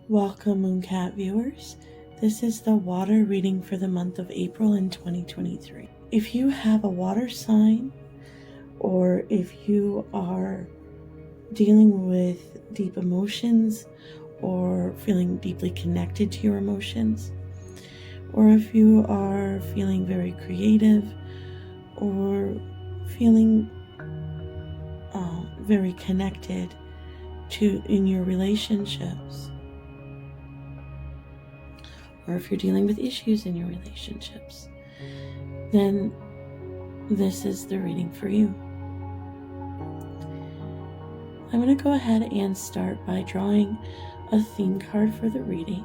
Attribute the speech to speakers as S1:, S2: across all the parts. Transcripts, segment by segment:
S1: Welcome, Mooncat viewers. This is the water reading for the month of April in 2023. If you have a water sign, or if you are dealing with deep emotions or feeling deeply connected to your emotions, or if you are feeling very creative or feeling very connected to in your relationships, or if you're dealing with issues in your relationships, then this is the reading for you. I'm going to go ahead and start by drawing a theme card for the reading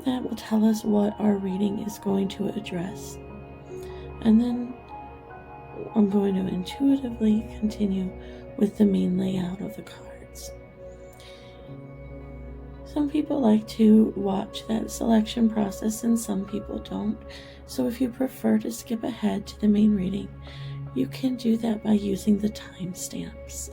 S1: that will tell us what our reading is going to address. And then I'm going to intuitively continue with the main layout of the cards. Some people like to watch that selection process and some people don't. So if you prefer to skip ahead to the main reading, you can do that by using the timestamps.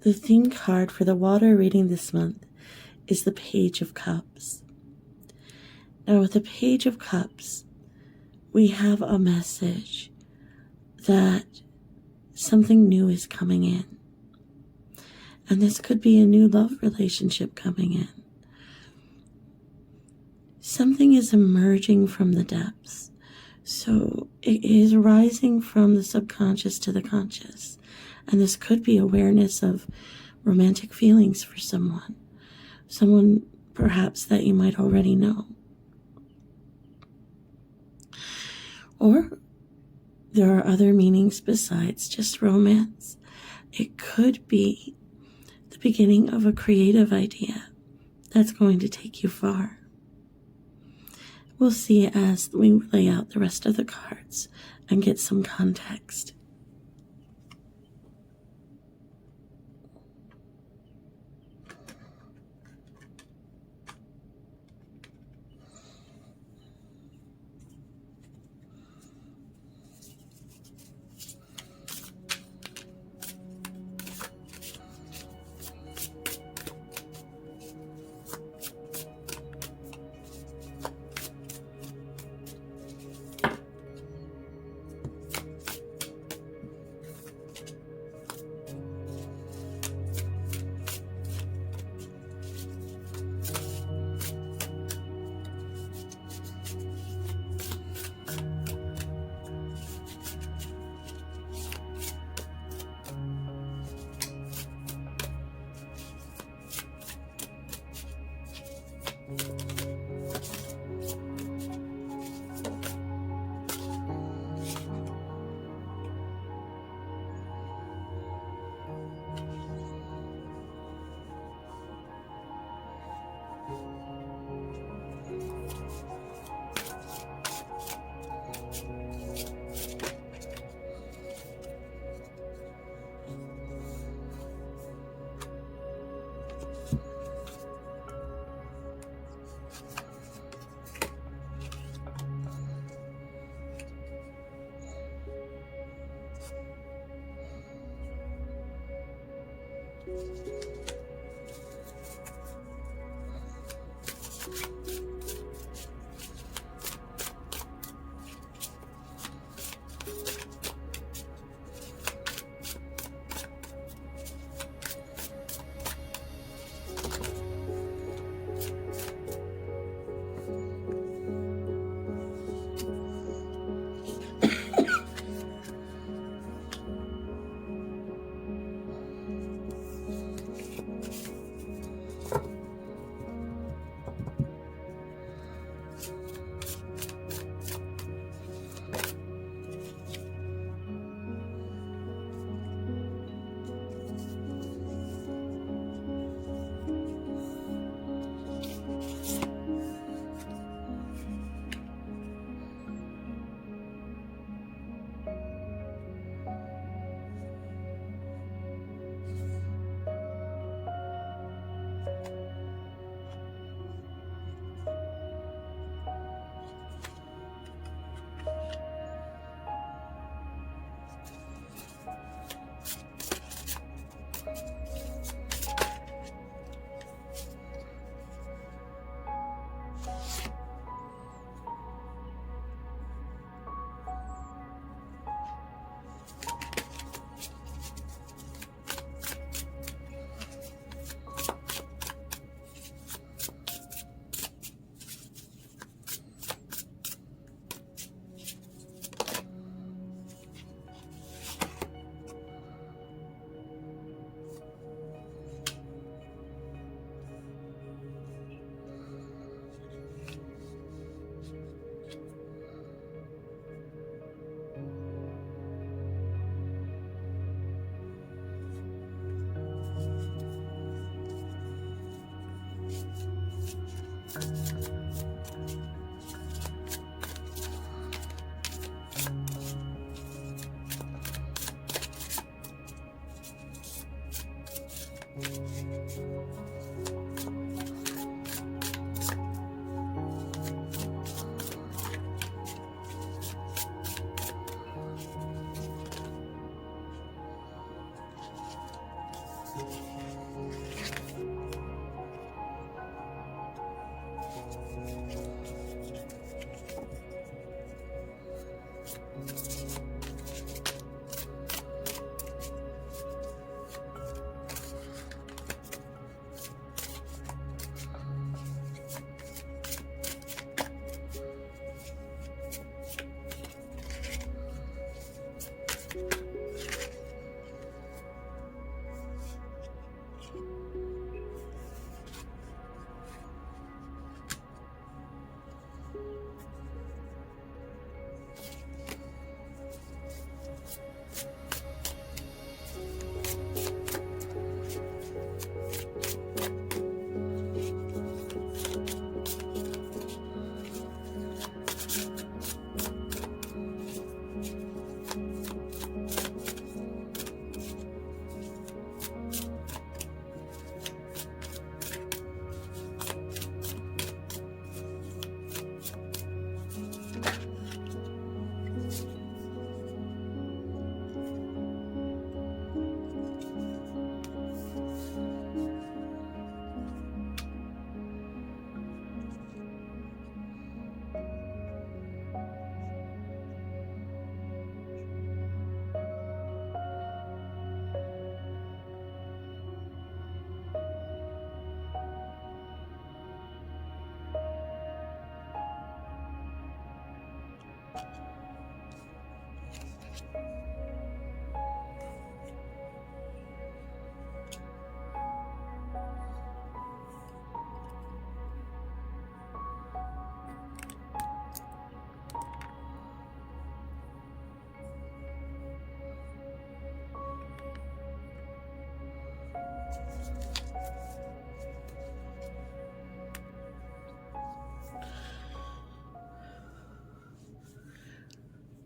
S1: The theme card for the water reading this month is the Page of Cups. Now with the Page of Cups, we have a message that something new is coming in. And this could be a new love relationship coming in. Something is emerging from the depths. So it is rising from the subconscious to the conscious. And this could be awareness of romantic feelings for someone perhaps that you might already know. Or there are other meanings besides just romance. It could be the beginning of a creative idea that's going to take you far. We'll see as we lay out the rest of the cards and get some context.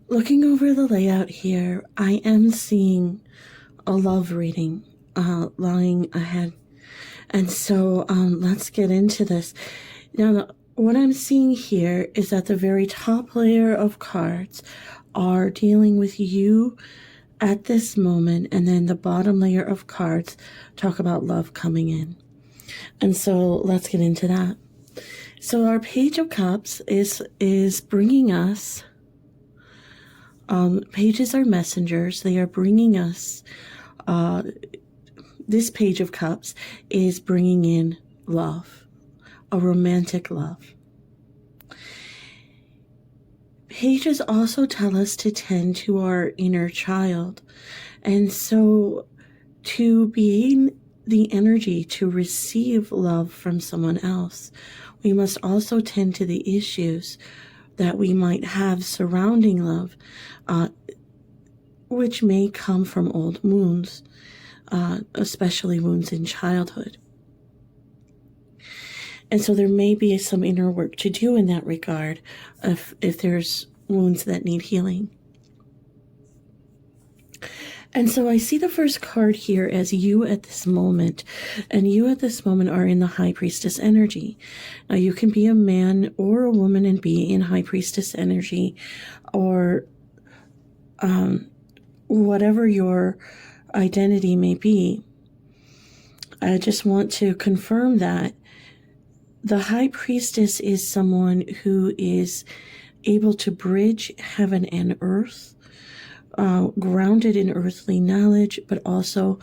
S1: looking over the layout here, I am seeing a love reading lying ahead. And so let's get into this. Now, what I'm seeing here is that the very top layer of cards are dealing with you at this moment, and then the bottom layer of cards talk about love coming in. And so let's get into that. So our Page of Cups is bringing us, pages are messengers. They are bringing us, this Page of Cups is bringing in love, a romantic love. Pages also tell us to tend to our inner child. And so to be in the energy to receive love from someone else, we must also tend to the issues that we might have surrounding love, which may come from old wounds, especially wounds in childhood. And so there may be some inner work to do in that regard if there's wounds that need healing. And so I see the first card here as you at this moment. And you at this moment are in the High Priestess energy. Now you can be a man or a woman and be in High Priestess energy, or whatever your identity may be. I just want to confirm that the High Priestess is someone who is able to bridge heaven and earth, grounded in earthly knowledge, but also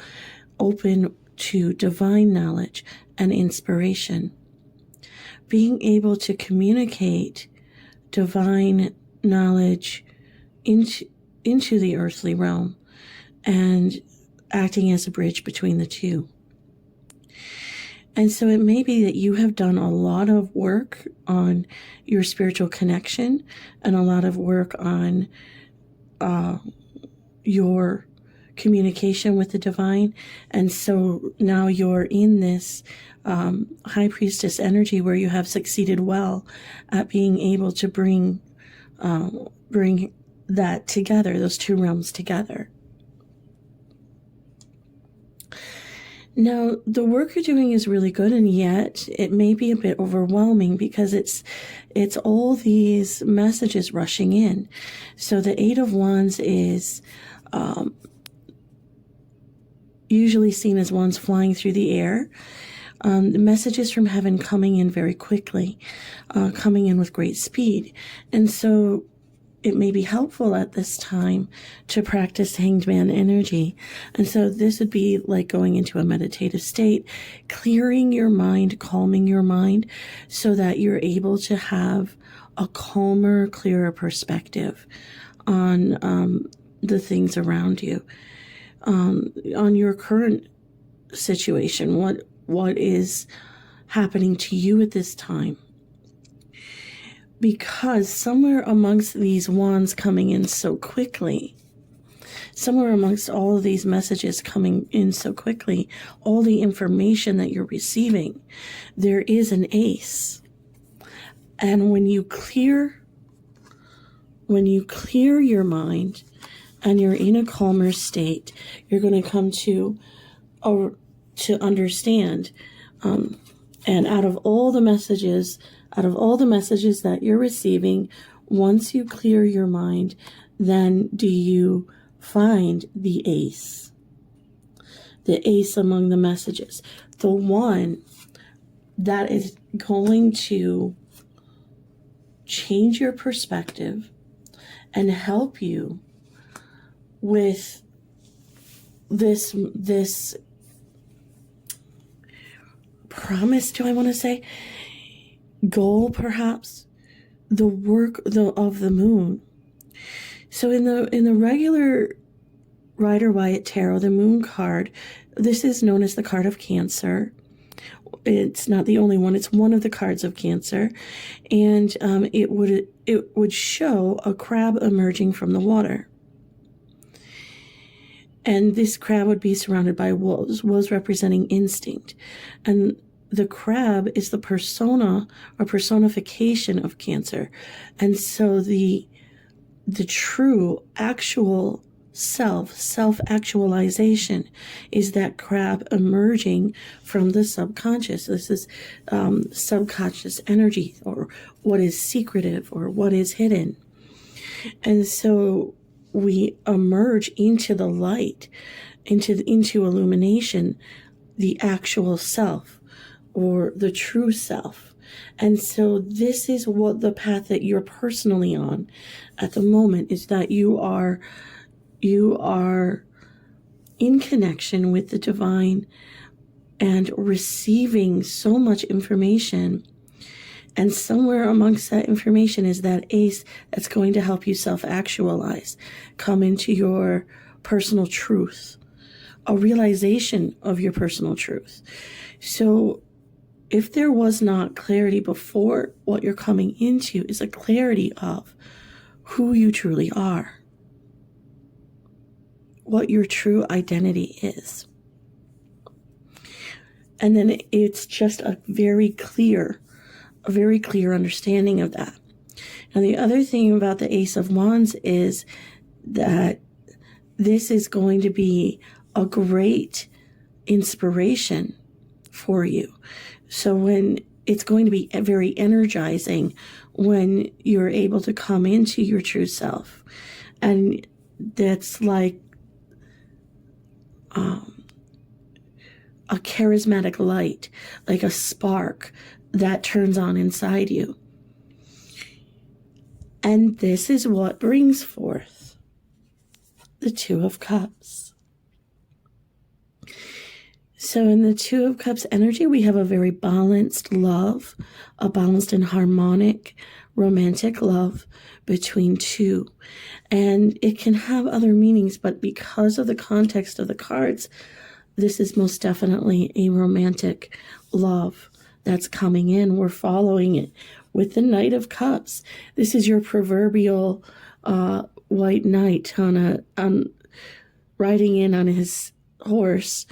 S1: open to divine knowledge and inspiration. Being able to communicate divine knowledge into the earthly realm and acting as a bridge between the two. And so it may be that you have done a lot of work on your spiritual connection and a lot of work on your communication with the divine. And so now you're in this High Priestess energy where you have succeeded well at being able to bring that together, those two realms together. Now, the work you're doing is really good, and yet it may be a bit overwhelming because it's all these messages rushing in. So the Eight of Wands is usually seen as wands flying through the air. The messages from heaven coming in very quickly, coming in with great speed. And so it may be helpful at this time to practice Hanged Man energy. And so this would be like going into a meditative state, clearing your mind, calming your mind, so that you're able to have a calmer, clearer perspective on the things around you, on your current situation, what is happening to you at this time. Because somewhere amongst these wands coming in so quickly, somewhere amongst all of these messages coming in so quickly, all the information that you're receiving, there is an ace. And when you clear your mind and you're in a calmer state, you're going to come to understand. And out of all the messages that you're receiving, once you clear your mind, then do you find the ace among the messages, the one that is going to change your perspective and help you with this promise, do I want to say, goal, perhaps, the work of the moon. So in the regular Rider-Waite Tarot, the moon card, this is known as the card of Cancer. It's not the only one. It's one of the cards of Cancer, and it would show a crab emerging from the water. And this crab would be surrounded by wolves representing instinct. And the crab is the persona or personification of Cancer. And so the the true actual self-actualization is that crab emerging from the subconscious. This is subconscious energy, or what is secretive, or what is hidden. And so we emerge into the light, into illumination, the actual self, or the true self. And so this is what the path that you're personally on at the moment is, that you are in connection with the divine and receiving so much information. And somewhere amongst that information is that ace that's going to help you self-actualize, come into your personal truth, a realization of your personal truth. So if there was not clarity before, what you're coming into is a clarity of who you truly are, what your true identity is. And then it's just a very clear understanding of that. And the other thing about the Ace of Wands is that this is going to be a great inspiration for you. So when it's going to be very energizing when you're able to come into your true self. And that's like a charismatic light, like a spark that turns on inside you. And this is what brings forth the Two of Cups. So in the Two of Cups energy, we have a very balanced love, a balanced and harmonic romantic love between two. And it can have other meanings, but because of the context of the cards, this is most definitely a romantic love that's coming in. We're following it with the Knight of Cups. This is your proverbial white knight on riding in on his horse.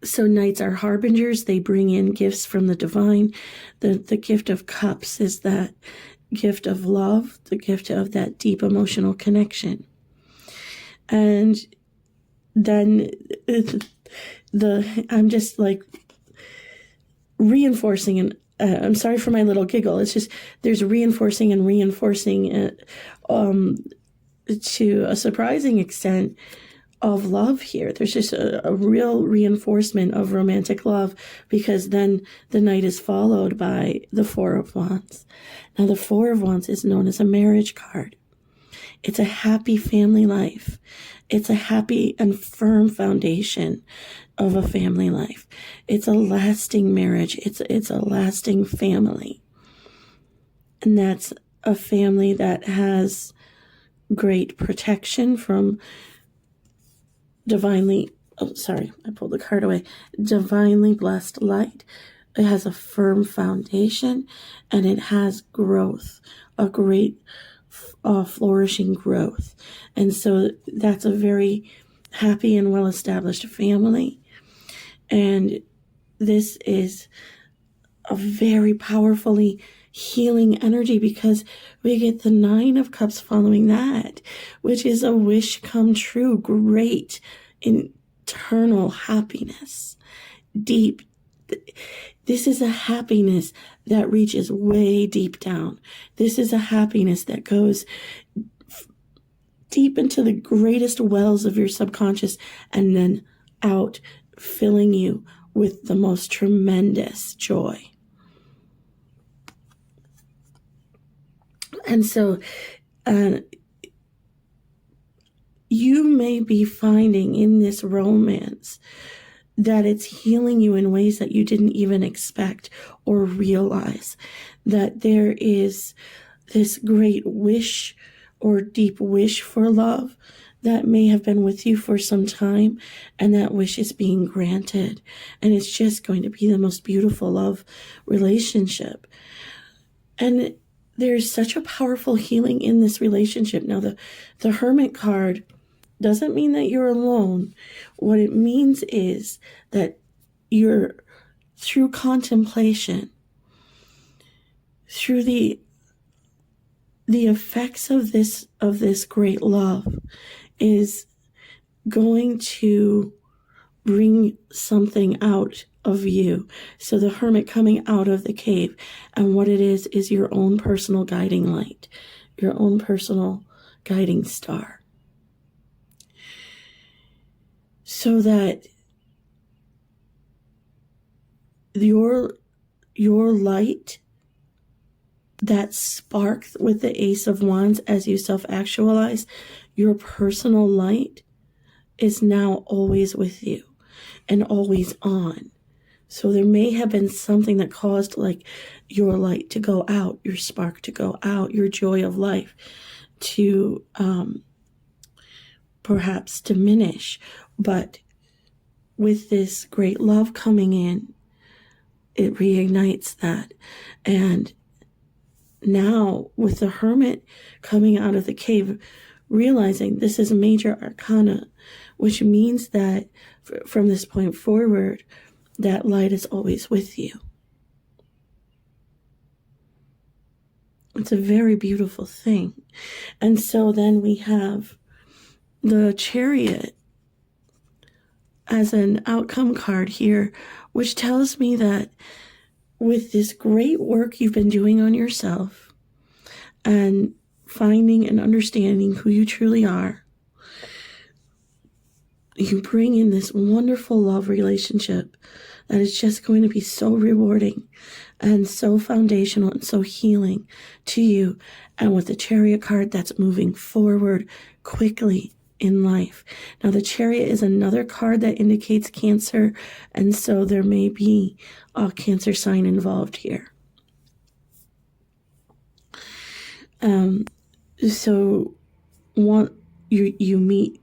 S1: So knights are harbingers. They bring in gifts from the divine. The gift of cups is that gift of love, the gift of that deep emotional connection. And then I'm just like reinforcing, and I'm sorry for my little giggle. It's just there's reinforcing and reinforcing to a surprising extent of love here. There's just a real reinforcement of romantic love, because then the Knight is followed by the Four of Wands. Now the Four of Wands is known as a marriage card. It's a happy family life. It's a happy and firm foundation of a family life. It's a lasting marriage. It's a lasting family. And that's a family that has great protection from divinely blessed light. It has a firm foundation, and it has growth, a great flourishing growth. And so that's a very happy and well-established family. And this is a very powerfully healing energy, because we get the Nine of Cups following that, which is a wish come true, great internal happiness, deep. This is a happiness that reaches way deep down. This is a happiness that goes deep into the greatest wells of your subconscious and then out, filling you with the most tremendous joy. And so you may be finding in this romance that it's healing you in ways that you didn't even expect or realize, that there is this great wish or deep wish for love that may have been with you for some time, and that wish is being granted, and it's just going to be the most beautiful love relationship. And there's such a powerful healing in this relationship. Now, the Hermit card doesn't mean that you're alone. What it means is that you're, through contemplation, through the the effects of this great love is going to bring something out of you. So the hermit coming out of the cave, and what it is your own personal guiding light, your own personal guiding star. So that your light, that spark with the Ace of Wands as you self-actualize, your personal light is now always with you and always on. So there may have been something that caused like your light to go out, your spark to go out, your joy of life to perhaps diminish. But with this great love coming in, it reignites that. And now with the hermit coming out of the cave, realizing this is a major arcana, which means that from this point forward, that light is always with you. It's a very beautiful thing. And so then we have the Chariot as an outcome card here, which tells me that with this great work you've been doing on yourself and finding and understanding who you truly are, you bring in this wonderful love relationship that is just going to be so rewarding and so foundational and so healing to you. And with the Chariot card, that's moving forward quickly in life. Now, the Chariot is another card that indicates Cancer, and so there may be a Cancer sign involved here. So you meet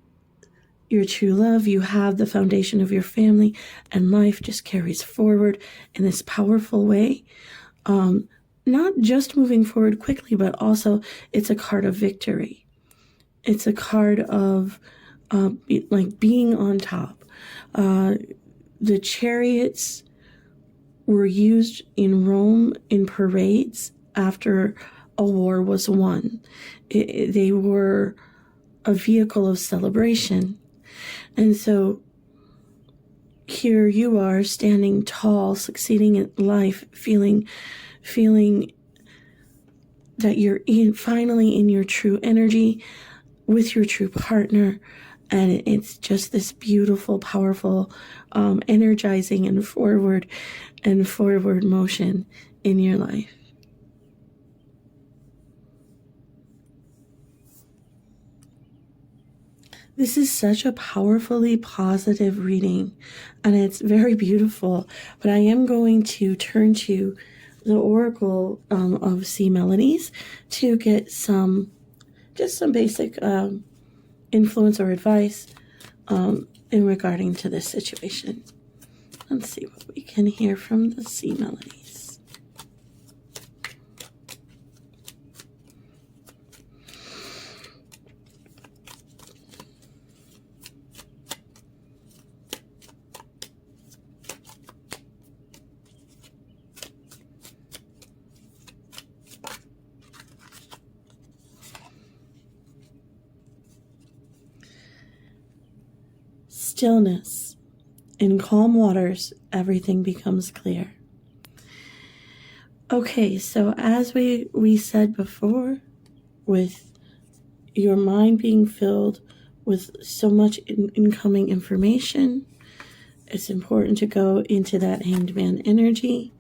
S1: your true love, you have the foundation of your family, and life just carries forward in this powerful way. Not just moving forward quickly, but also it's a card of victory. It's a card of like being on top. The chariots were used in Rome in parades after a war was won. They were a vehicle of celebration. And so here you are standing tall, succeeding in life, feeling that you're finally in your true energy with your true partner. And it's just this beautiful, powerful, energizing and forward motion in your life. This is such a powerfully positive reading, and it's very beautiful. But I am going to turn to the Oracle of Sea Melodies to get some basic influence or advice in regarding to this situation. Let's see what we can hear from the Sea Melodies. Stillness. In calm waters, everything becomes clear. Okay, so as we said before, with your mind being filled with so much incoming information, it's important to go into that Hanged Man energy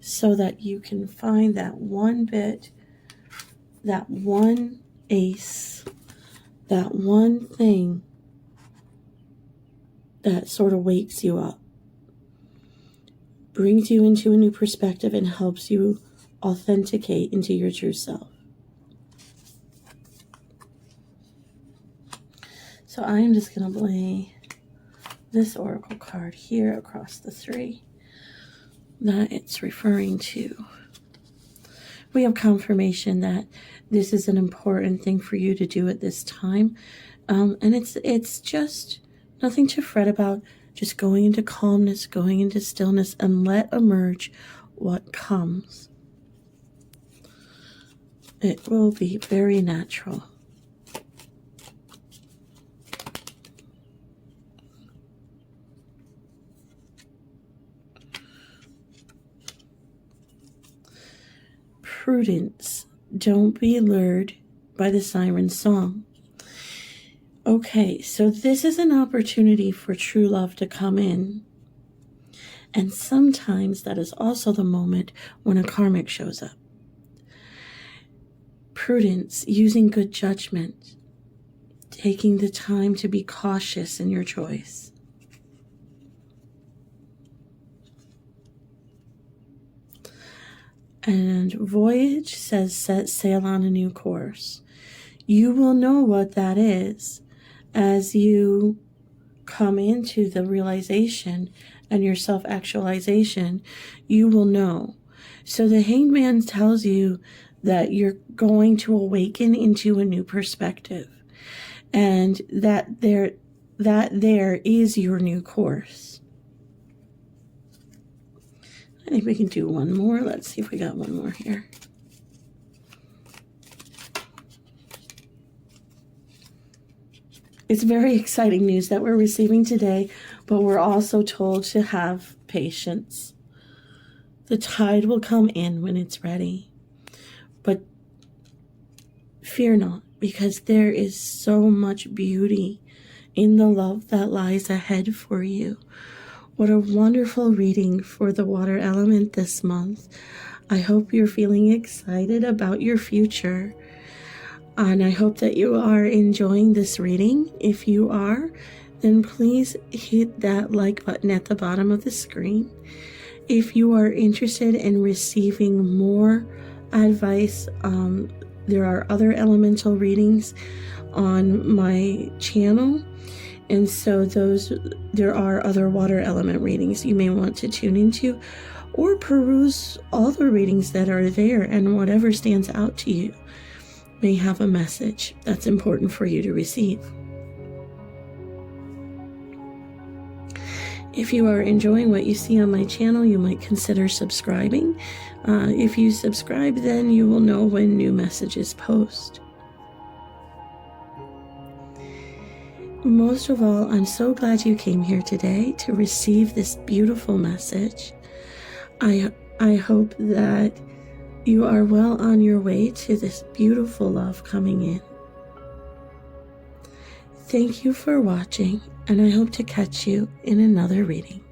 S1: so that you can find that one bit, that one ace, that one thing that sort of wakes you up, brings you into a new perspective, and helps you authenticate into your true self. So I am just going to lay this oracle card here across the three that it's referring to. We have confirmation that this is an important thing for you to do at this time, and it's just nothing to fret about, just going into calmness, going into stillness, and let emerge what comes. It will be very natural. Prudence. Don't be lured by the siren's song. Okay, so this is an opportunity for true love to come in. And sometimes that is also the moment when a karmic shows up. Prudence, using good judgment, taking the time to be cautious in your choice. And voyage says set sail on a new course. You will know what that is as you come into the realization and your self-actualization. You will know. So the Hanged Man tells you that you're going to awaken into a new perspective, and that there is your new course. I think we can do one more. Let's see if we got one more here. It's very exciting news that we're receiving today, but we're also told to have patience. The tide will come in when it's ready. But fear not, because there is so much beauty in the love that lies ahead for you. What a wonderful reading for the water element this month. I hope you're feeling excited about your future. And I hope that you are enjoying this reading. If you are, then please hit that like button at the bottom of the screen. If you are interested in receiving more advice, there are other elemental readings on my channel. And so there are other water element readings you may want to tune into, or peruse all the readings that are there, and whatever stands out to you may have a message that's important for you to receive. If you are enjoying what you see on my channel, you might consider subscribing. If you subscribe, then you will know when new messages post. Most of all, I'm so glad you came here today to receive this beautiful message. I hope that you are well on your way to this beautiful love coming in. Thank you for watching, and I hope to catch you in another reading.